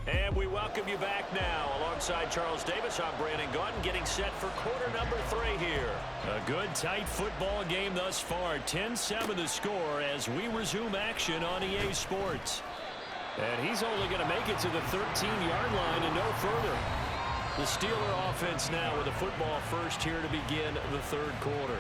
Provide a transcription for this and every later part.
And we welcome you back now. Alongside Charles Davis, I'm Brandon Gaudin, getting set for quarter number 3 here. A good, tight football game thus far. 10-7 the score as we resume action on EA Sports. And he's only going to make it to the 13-yard line and no further. The Steeler offense now with a football first here to begin the third quarter.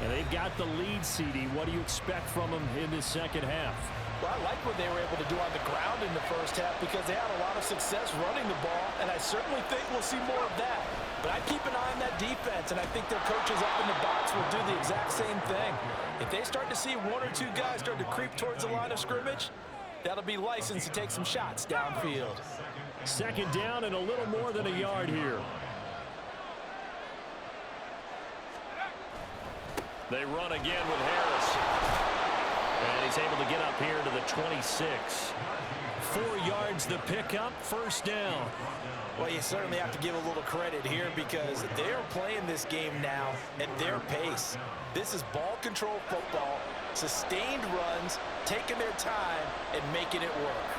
And they've got the lead, CD. What do you expect from them in this second half? Well, I like what they were able to do on the ground in the first half because they had a lot of success running the ball, and I certainly think we'll see more of that. But I keep an eye on that defense, and I think their coaches up in the box will do the exact same thing. If they start to see one or two guys start to creep towards the line of scrimmage, that'll be licensed to take some shots downfield. Second down and a little more than a yard here. They run again with Harris. And he's able to get up here to the 26. 4 yards the pickup, first down. Well, you certainly have to give a little credit here because they're playing this game now at their pace. This is ball control football, sustained runs, taking their time, and making it work.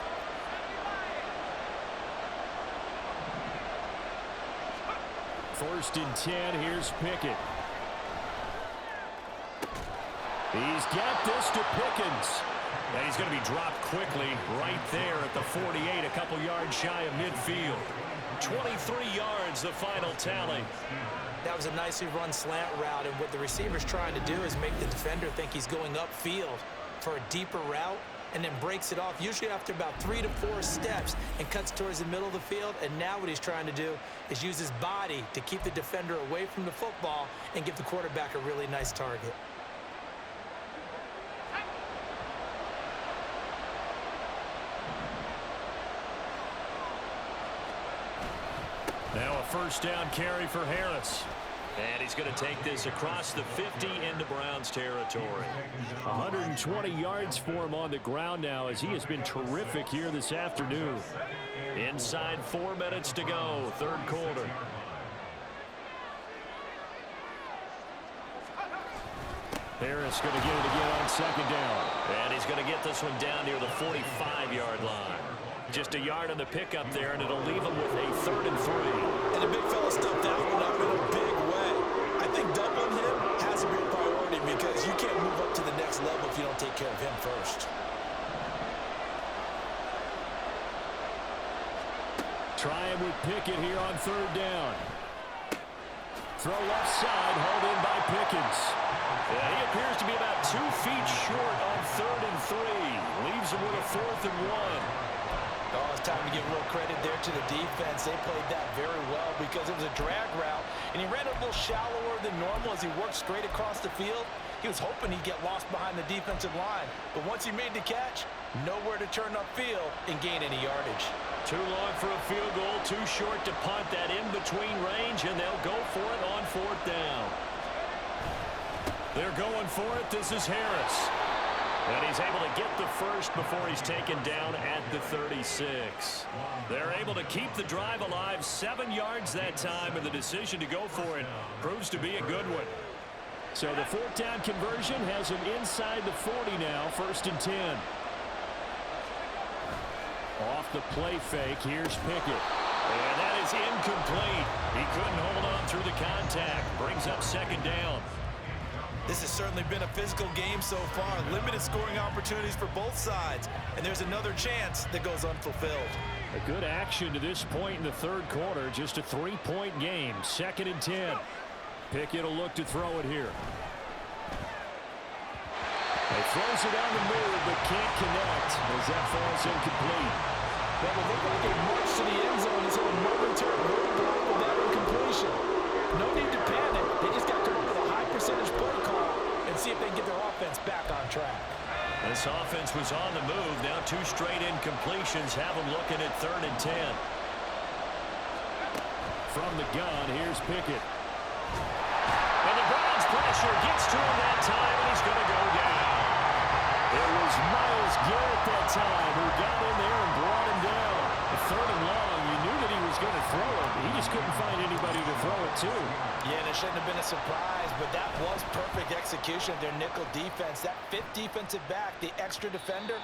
First and 10, here's Pickett. He's got this to Pickens. And he's going to be dropped quickly right there at the 48, a couple yards shy of midfield. 23 yards, the final tally. That was a nicely run slant route, and what the receiver's trying to do is make the defender think he's going upfield for a deeper route and then breaks it off, usually after about 3 to 4 steps, and cuts towards the middle of the field. And now what he's trying to do is use his body to keep the defender away from the football and give the quarterback a really nice target. Now a first down carry for Harris. And he's going to take this across the 50 into Browns territory. 120 yards for him on the ground now as he has been terrific here this afternoon. Inside 4 minutes to go, third quarter. Harris going to get it again on second down. And he's going to get this one down near the 45-yard line. Just a yard on the pickup there, and it'll leave him with a 3rd and 3. And the big fella stuffed that one up in a big way. I think doubling him has to be a priority because you can't move up to the next level if you don't take care of him first. Trying with Pickett here on 3rd down. Throw left side, hauled in by Pickens. Yeah, he appears to be about 2 feet short on 3rd and 3. Leaves him with a 4th and 1. Oh, it's time to give real credit there to the defense. They played that very well because it was a drag route, and he ran a little shallower than normal as he worked straight across the field. He was hoping he'd get lost behind the defensive line, but once he made the catch, nowhere to turn upfield and gain any yardage. Too long for a field goal, too short to punt. That in-between range, and they'll go for it on 4th down. They're going for it. This is Harris. And he's able to get the first before he's taken down at the 36. They're able to keep the drive alive, 7 yards that time, and the decision to go for it proves to be a good one. So the 4th down conversion has him inside the 40 now, 1st and 10. Off the play fake, here's Pickett. And that is incomplete. He couldn't hold on through the contact. Brings up 2nd down. This has certainly been a physical game so far. Limited scoring opportunities for both sides. And there's another chance that goes unfulfilled. A good action to this point in the third quarter. Just a 3-point game. 2nd and 10. Pickett will look to throw it here. He throws it on the move, but can't connect as that falls incomplete. That will look like a march to the end zone is a momentary roadblock with that incompletion. No need to panic. They just got to come up with a high percentage play call and see if they can get their offense back on track. This offense was on the move. Now 2 straight incompletions have them looking at 3rd and 10. From the gun, here's Pickett. And the Browns pressure gets to him that time, and he's going to go down. It was Myles Garrett that time who got in there and brought him down. The 3rd and long, you knew that he was going to throw it. He just couldn't find anybody to throw it to. Yeah, and it shouldn't have been a surprise, but that was perfect execution of their nickel defense. That 5th defensive back, the extra defender,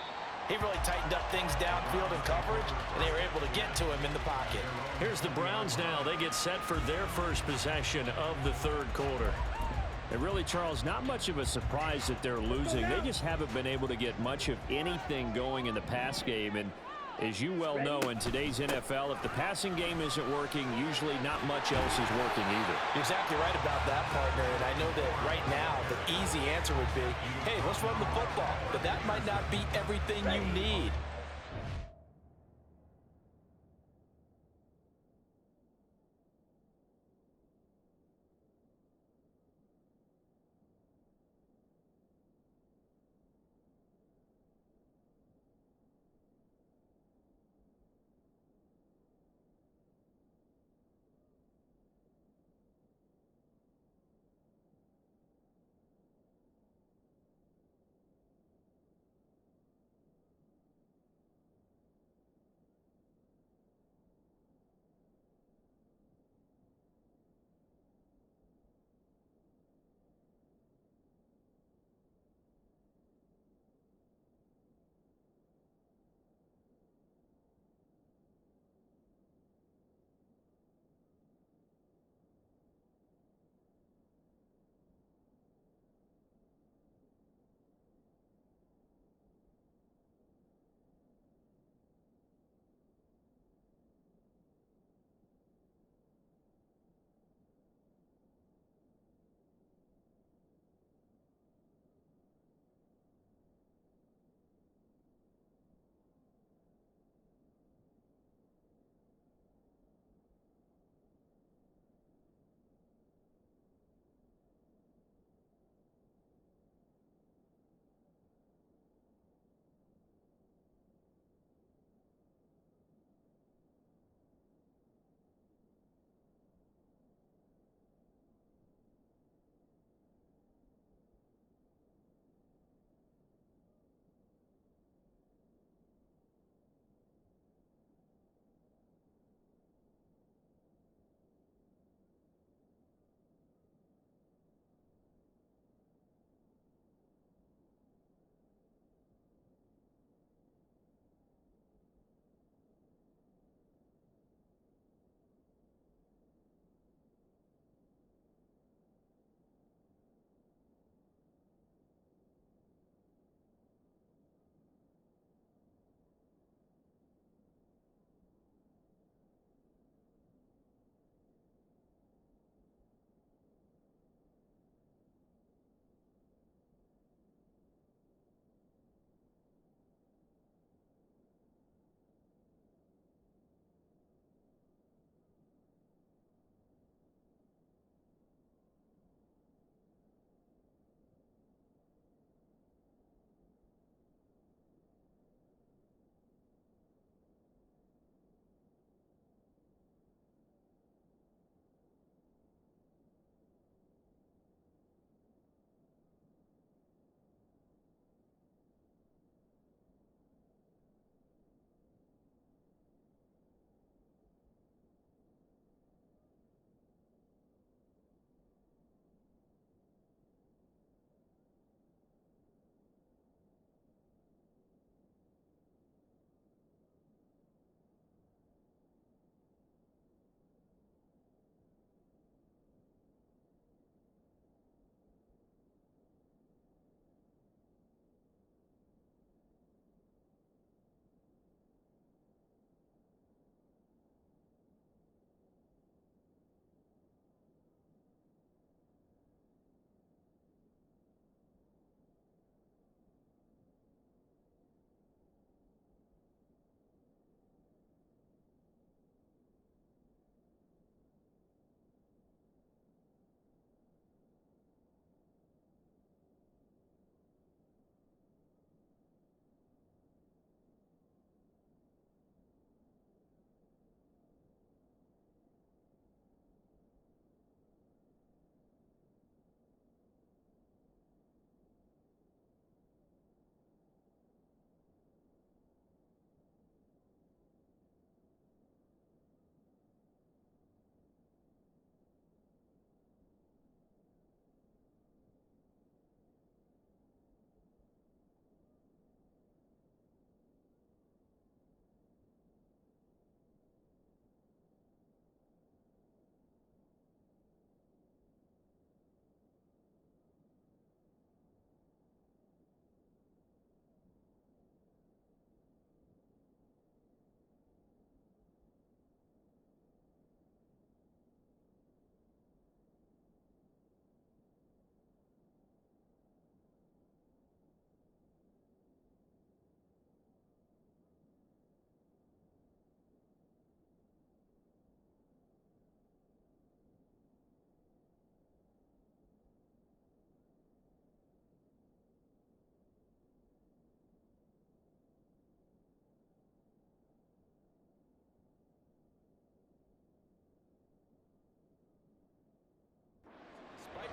He really tightened up things downfield in coverage, and they were able to get to him in the pocket. Here's the Browns now. They get set for their first possession of the third quarter. And really, Charles, not much of a surprise that they're losing. They just haven't been able to get much of anything going in the pass game. And as you well know, in today's NFL, if the passing game isn't working, usually not much else is working either. You're exactly right about that, partner. And I know that right now the easy answer would be, hey, let's run the football. But that might not be everything you need.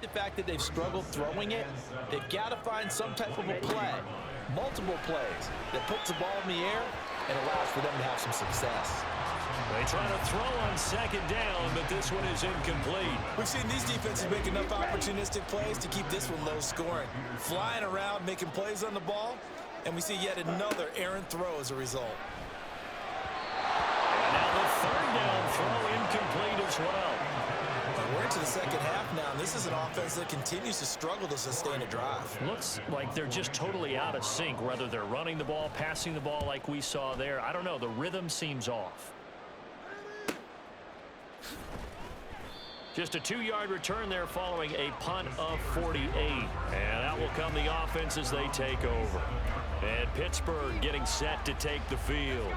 the fact that they've struggled throwing it, they've got to find some type of a play, multiple plays, that puts the ball in the air and allows for them to have some success. They try to throw on second down, but this one is incomplete. We've seen these defenses make enough opportunistic plays to keep this one low scoring. Flying around, making plays on the ball, and we see yet another errant throw as a result. And now the third down throw incomplete as well. And we're into the second half now, and this is an offense that continues to struggle to sustain a drive. Looks like they're just totally out of sync, whether they're running the ball, passing the ball like we saw there. I don't know. The rhythm seems off. Just a 2-yard return there following a punt of 48. And out will come the offense as they take over. And Pittsburgh getting set to take the field.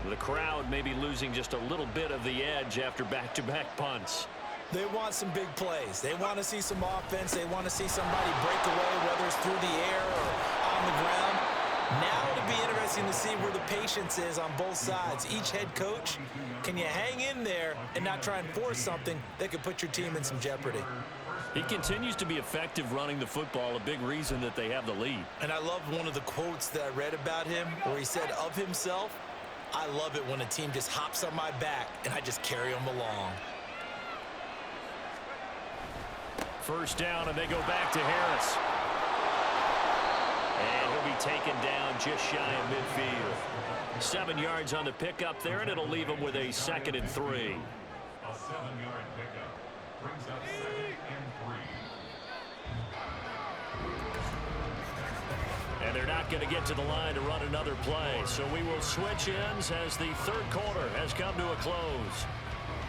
The crowd may be losing just a little bit of the edge after back-to-back punts. They want some big plays. They want to see some offense. They want to see somebody break away, whether it's through the air or on the ground. Now it'll be interesting to see where the patience is on both sides. Each head coach, can you hang in there and not try and force something that could put your team in some jeopardy? He continues to be effective running the football, a big reason that they have the lead. And I love one of the quotes that I read about him where he said of himself, "I love it when a team just hops on my back and I just carry them along." First down, and they go back to Harris. And he'll be taken down just shy of midfield. 7 yards on the pickup there, and it'll leave him with a 2nd and 3. A 7-yard pickup brings up 2nd and 3. And they're not going to get to the line to run another play. So we will switch ends as the third quarter has come to a close.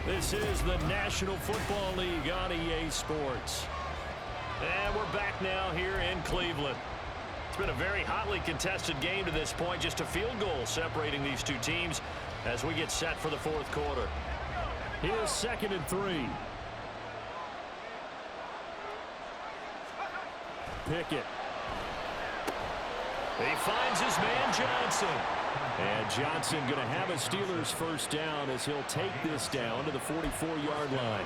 This is the National Football League on EA Sports. And we're back now here in Cleveland. It's been a very hotly contested game to this point. Just a field goal separating these two teams as we get set for the fourth quarter. Here's 2nd and 3. Pickett. He finds his man Johnson. And Johnson going to have a Steelers first down as he'll take this down to the 44-yard line.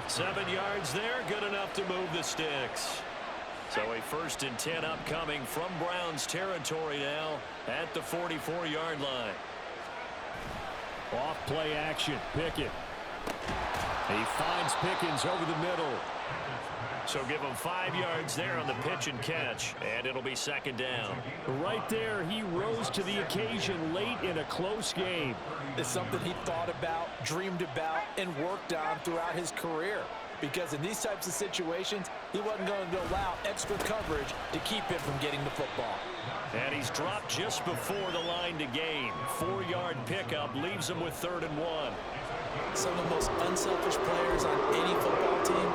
7 yards there, good enough to move the sticks. So a 1st and 10 upcoming from Browns territory now at the 44-yard line. Off play action, Pickett. He finds Pickens over the middle. So give him 5 yards there on the pitch and catch, and it'll be 2nd down. Right there, he rose to the occasion late in a close game. It's something he thought about, dreamed about, and worked on throughout his career. Because in these types of situations, he wasn't going to allow extra coverage to keep him from getting the football. And he's dropped just before the line to gain. 4-yard pickup leaves him with 3rd and 1. Some of the most unselfish players on any football team,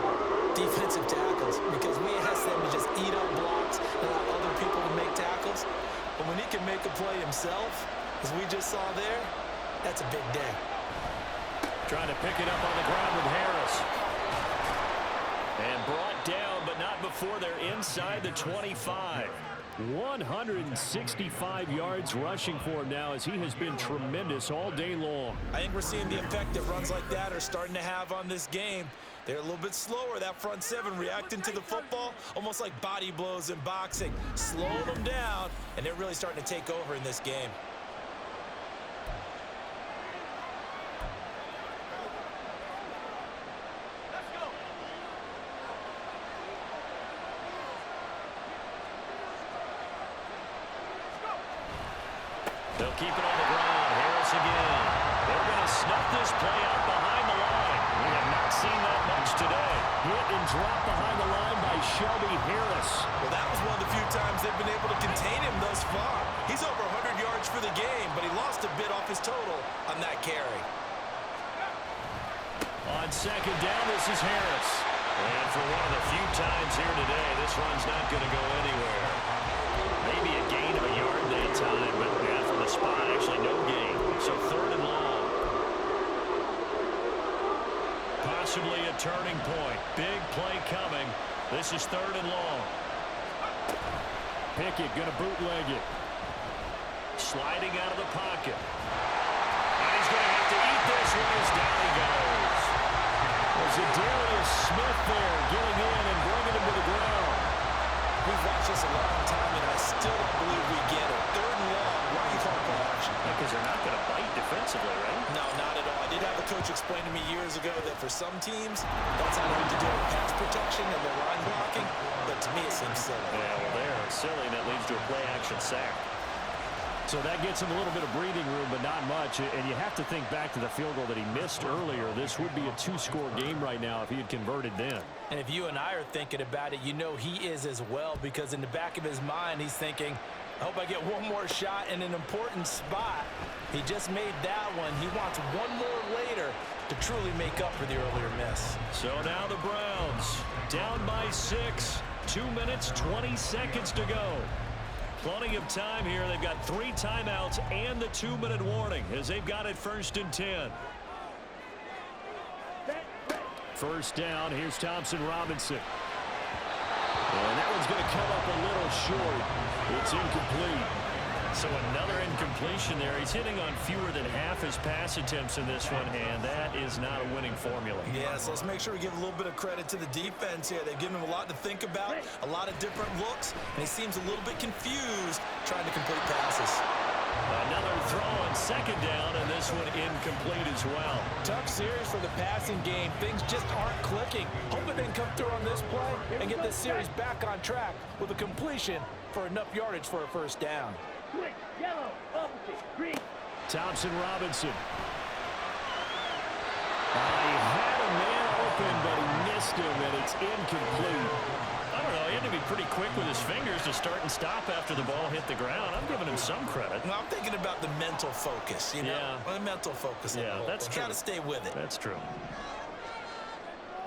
defensive tackles, because we ask them to just eat up blocks and allow other people to make tackles. But when he can make a play himself, as we just saw there, that's a big day. Trying to pick it up on the ground with Harris. And brought down, but not before they're inside the 25. 165 yards rushing for him now as he has been tremendous all day long. I think we're seeing the effect that runs like that are starting to have on this game. They're a little bit slower, that front seven reacting to the football, almost like body blows in boxing. Slowing them down, and they're really starting to take over in this game. They'll keep it on the ground. Harris again. They're going to snuff this play out behind the line. We have not seen that much today. Hit and drop behind the line by Shelby Harris. Well, that was one of the few times they've been able to contain him thus far. He's over 100 yards for the game, but he lost a bit off his total on that carry. On 2nd down, this is Harris. And for one of the few times here today, this run's not going to go anywhere. Maybe a gain of a yard that time, but yeah, from the spot, actually no gain. So 3rd and long. Possibly a turning point. Big play coming. This is 3rd and long. Pickett going to bootleg it. Sliding out of the pocket. And he's going to have to eat this one as down he goes. There's Adarius Smith there, getting in and bringing him to the ground. We've watched this a long time, and I still don't believe we get it. 3rd and long, why are you calling play action? Because they're not going to bite defensively, right? No, not at all. I did have a coach explain to me years ago that for some teams, that's how they have to do with pass protection and their line blocking, but to me it seems silly. Yeah, well, they're silly, and that leads to a play-action sack. So that gets him a little bit of breathing room, but not much. And you have to think back to the field goal that he missed earlier. This would be a 2-score game right now if he had converted then. And if you and I are thinking about it, you know he is as well, because in the back of his mind, he's thinking, I hope I get one more shot in an important spot. He just made that one. He wants one more later to truly make up for the earlier miss. So now the Browns down by 6, 2 minutes, 20 seconds to go. Plenty of time here. They've got 3 timeouts and the 2-minute warning as they've got it 1st and 10. First down. Here's Thompson Robinson. And that one's going to come up a little short. It's incomplete. So another incompletion there. He's hitting on fewer than half his pass attempts in this one, and that is not a winning formula. Yes, let's make sure we give a little bit of credit to the defense here. They've given him a lot to think about, a lot of different looks, and he seems a little bit confused trying to complete passes. Another throw on 2nd down, and this one incomplete as well. Tough series for the passing game. Things just aren't clicking. Hoping they can come through on this play and get this series back on track with a completion for enough yardage for a 1st down. Yellow, opposite, green. Thompson Robinson. He had a man open, but he missed him, and it's incomplete. I don't know. He had to be pretty quick with his fingers to start and stop after the ball hit the ground. I'm giving him some credit. Well, I'm thinking about the mental focus, you know? Yeah. The mental focus. Yeah, that's true. Got to stay with it. That's true.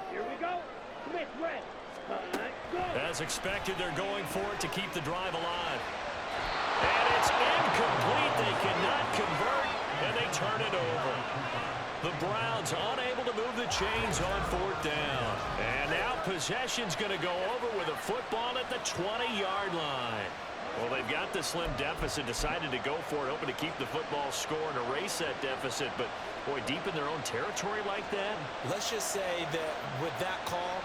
Here we go. Smith red. Go. As expected, they're going for it to keep the drive alive. And it's incomplete. They cannot convert, and they turn it over. The Browns unable to move the chains on 4th down. And now possession's going to go over with a football at the 20-yard line. Well, they've got the slim deficit, decided to go for it, hoping to keep the football score and erase that deficit. But, boy, deep in their own territory like that. Let's just say that with that call,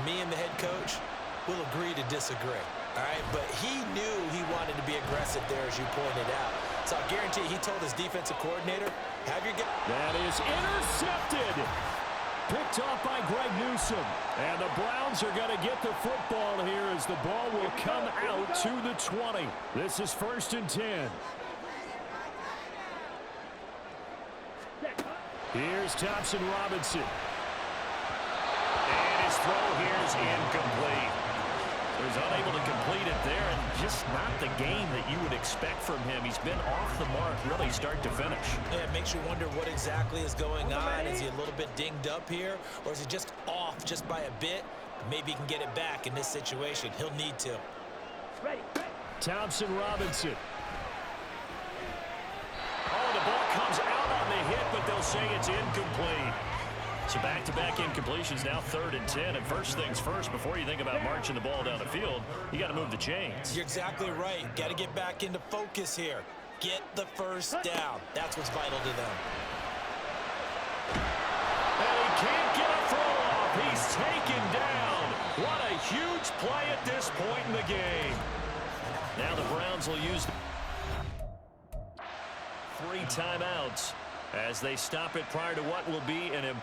me and the head coach will agree to disagree. All right, but he knew he wanted to be aggressive there, as you pointed out. So I guarantee he told his defensive coordinator, have your guy. That is intercepted. Picked off by Greg Newsome. And the Browns are going to get the football here as the ball will come out to the 20. This is 1st and 10. Here's Thompson Robinson. And his throw here is incomplete. He's unable to complete it there, and just not the game that you would expect from him. He's been off the mark really start to finish. Yeah, it makes you wonder what exactly is going on. Is he a little bit dinged up here, or is he just off just by a bit? Maybe he can get it back in this situation. He'll need to. Thompson Robinson. Oh, the ball comes out on the hit, but they'll say it's incomplete. So back-to-back incompletions, now 3rd and 10. And first things first, before you think about marching the ball down the field, you got to move the chains. You're exactly right. Got to get back into focus here. Get the 1st down. That's what's vital to them. And he can't get a throw off. He's taken down. What a huge play at this point in the game. Now the Browns will use 3 timeouts as they stop it prior to what will be an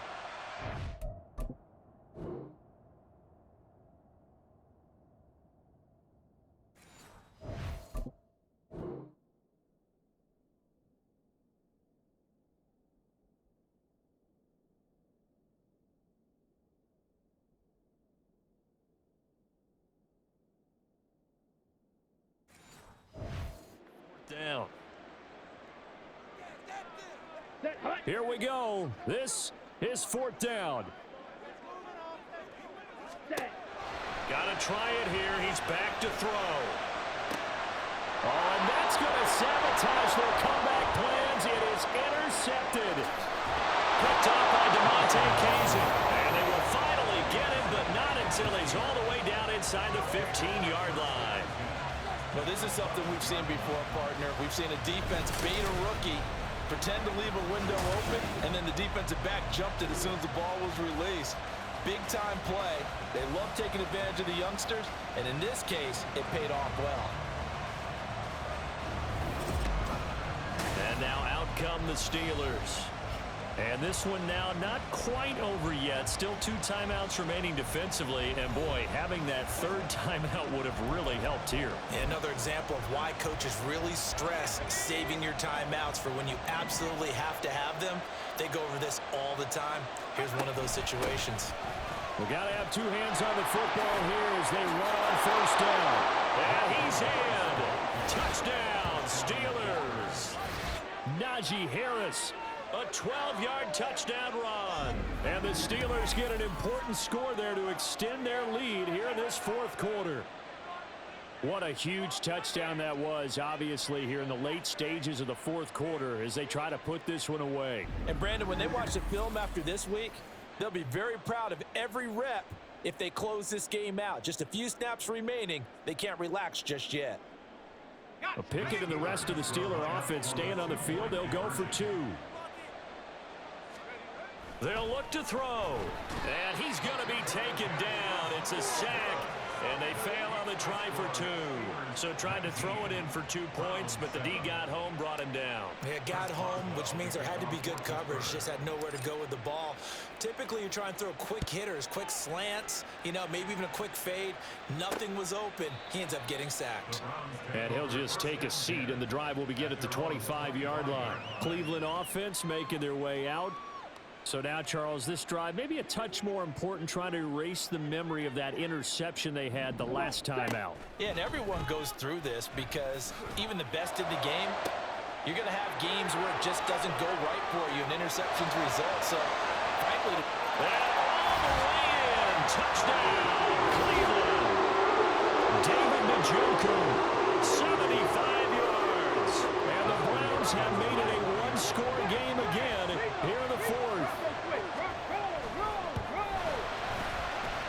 down. Here we go. This is 4th down. Gotta try it here. He's back to throw. Oh, and that's going to sabotage their comeback plans. It is intercepted. Picked up by DeMonte Kazin. And they will finally get him, but not until he's all the way down inside the 15-yard line. Well, this is something we've seen before, partner. We've seen a defense beat a rookie pretend to leave a window open, and then the defensive back jumped it as soon as the ball was released. Big-time play. They love taking advantage of the youngsters, and in this case, it paid off well. And now out come the Steelers. And this one now not quite over yet. Still 2 timeouts remaining defensively. And, boy, having that third timeout would have really helped here. Another example of why coaches really stress saving your timeouts for when you absolutely have to have them. They go over this all the time. Here's one of those situations. We got to have 2 hands on the football here as they run on first down. And he's in. Touchdown, Steelers. Najee Harris. A 12-yard touchdown run. And the Steelers get an important score there to extend their lead here in this fourth quarter. What a huge touchdown that was, obviously, here in the late stages of the fourth quarter as they try to put this one away. And, Brandon, when they watch the film after this week, they'll be very proud of every rep if they close this game out. Just a few snaps remaining. They can't relax just yet. Pickett and the rest of the Steeler offense staying on the field. They'll go for 2. They'll look to throw. And he's going to be taken down. It's a sack. And they fail on the try for 2. So tried to throw it in for 2 points, but the D got home, brought him down. Yeah, got home, which means there had to be good coverage. Just had nowhere to go with the ball. Typically, you try and throw quick hitters, quick slants, maybe even a quick fade. Nothing was open. He ends up getting sacked. And he'll just take a seat, and the drive will begin at the 25-yard line. Cleveland offense making their way out. So now, Charles, this drive maybe a touch more important, trying to erase the memory of that interception they had the last time out. Yeah, and everyone goes through this because even the best in the game, you're going to have games where it just doesn't go right for you, and interceptions result. So, frankly, and all the way in, touchdown, Cleveland. David Njoku, 75 yards. And the Browns have made it a one-score game again here in the fourth.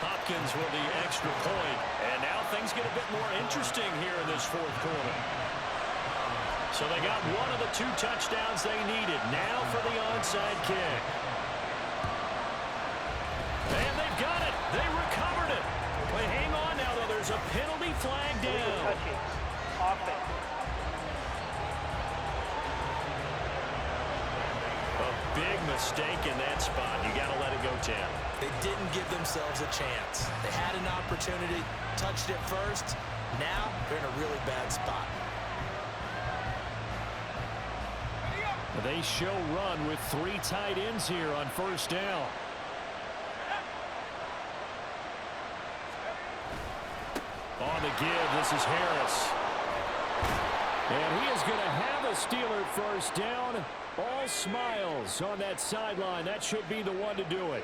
Hopkins with the extra point. And now things get a bit more interesting here in this fourth quarter. So they got one of the 2 touchdowns they needed. Now for the onside kick. And they've got it. They recovered it. But hang on now, though. There's a penalty flag down. A big mistake in that spot. You got to let it go, Tim. They didn't give themselves a chance. They had an opportunity, touched it first. Now they're in a really bad spot. They show run with 3 tight ends here on first down. On the give, this is Harris. And he is going to have a Steeler first down. All smiles on that sideline. That should be the one to do it.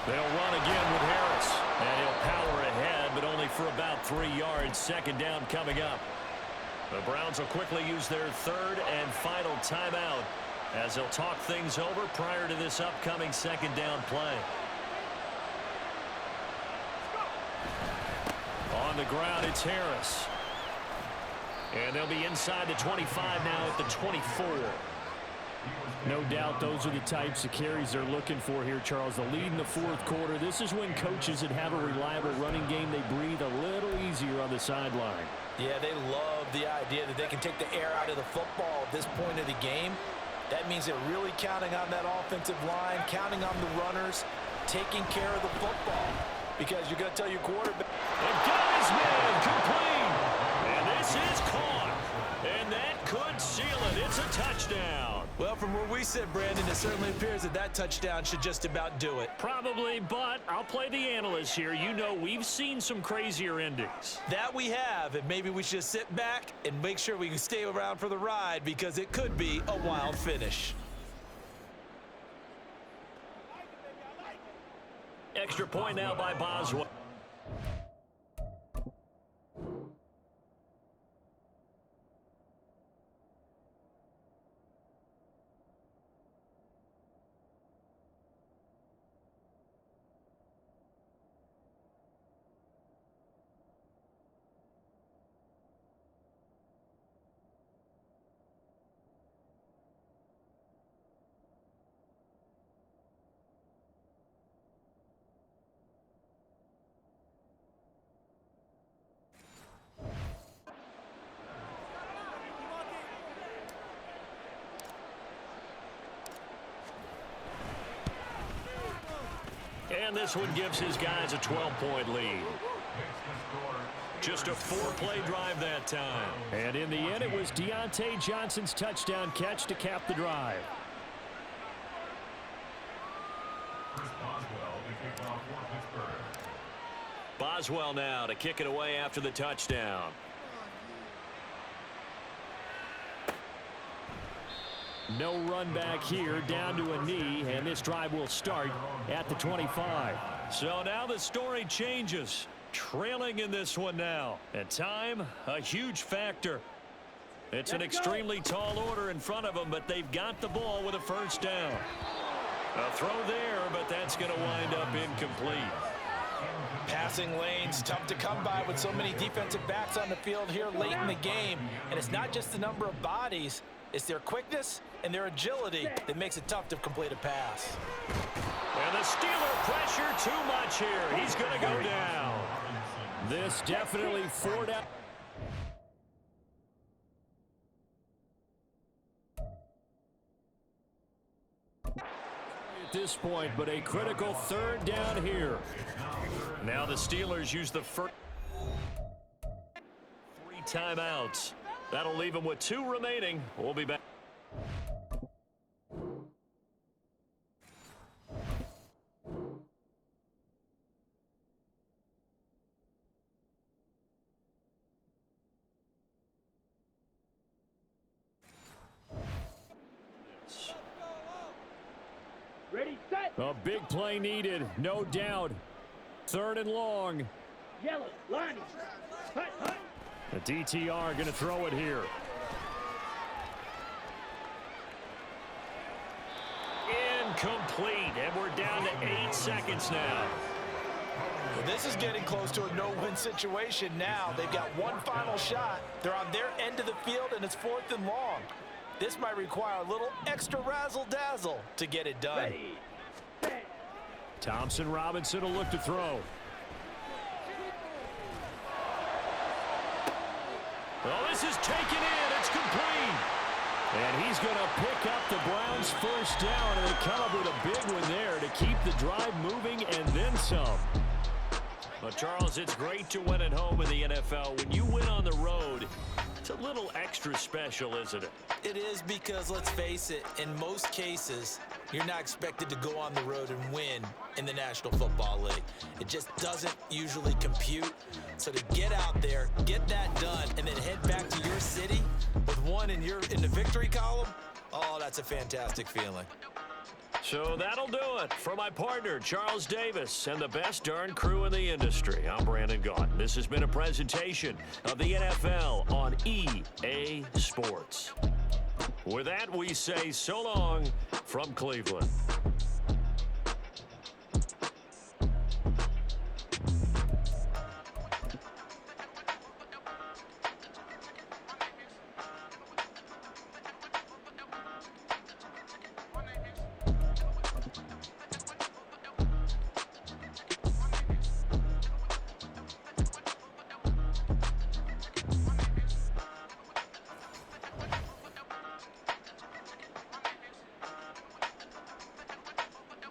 They'll run again with Harris. And he'll power ahead, but only for about 3 yards. Second down coming up. The Browns will quickly use their third and final timeout as they'll talk things over prior to this upcoming second down play. On the ground, it's Harris. And they'll be inside the 25 now at the 24. No doubt those are the types of carries they're looking for here, Charles. The lead in the fourth quarter. This is when coaches that have a reliable running game, they breathe a little easier on the sideline. Yeah, they love the idea that they can take the air out of the football at this point of the game. That means they're really counting on that offensive line, counting on the runners, taking care of the football. Because you're going to tell your quarterback. And got his man complete. And this is caught. And that could seal it. It's a touchdown. Well, from where we sit, Brandon, it certainly appears that that touchdown should just about do it. Probably, but I'll play the analyst here. You know we've seen some crazier endings. That we have, and maybe we should sit back and make sure we can stay around for the ride because it could be a wild finish. Extra point now by Boswell. And this one gives his guys a 12-point lead. Just a 4-play drive that time. And in the end, it was Deontay Johnson's touchdown catch to cap the drive. Boswell now to kick it away after the touchdown. No run back here, down to a knee, and this drive will start at the 25. So now the story changes. Trailing in this one now. And time, a huge factor. It's an extremely tall order in front of them, but they've got the ball with a first down. A throw there, but that's going to wind up incomplete. Passing lanes, tough to come by with so many defensive backs on the field here late in the game. And it's not just the number of bodies, it's their quickness and their agility that makes it tough to complete a pass. And the Steeler pressure too much here. He's going to go down. This definitely 4 down. At this point, but a critical 3rd down here. Now the Steelers use the first 3 timeouts. That'll leave them with 2 remaining. We'll be back. Ready, set. A big play needed, no doubt. 3rd and long. Yellow, line. Hut, hut. The DTR going to throw it here. Incomplete, and we're down to 8 seconds now. Well, this is getting close to a no-win situation now. They've got one final shot. They're on their end of the field, and it's 4th and long. This might require a little extra razzle-dazzle to get it done. Ready, set. Thompson Robinson will look to throw. Well, this is taken in. It's complete. And he's going to pick up the Browns' first down, and they come up with a big one there to keep the drive moving and then some. Well, Charles, it's great to win at home in the NFL. When you win on the road, it's a little extra special, isn't it? It is, because, let's face it, in most cases, you're not expected to go on the road and win in the National Football League. It just doesn't usually compute. So to get out there, get that done, and then head back to your city with one in the victory column, oh, that's a fantastic feeling. So that'll do it for my partner, Charles Davis, and the best darn crew in the industry. I'm Brandon Gaudin. This has been a presentation of the NFL on EA Sports. With that, we say so long from Cleveland.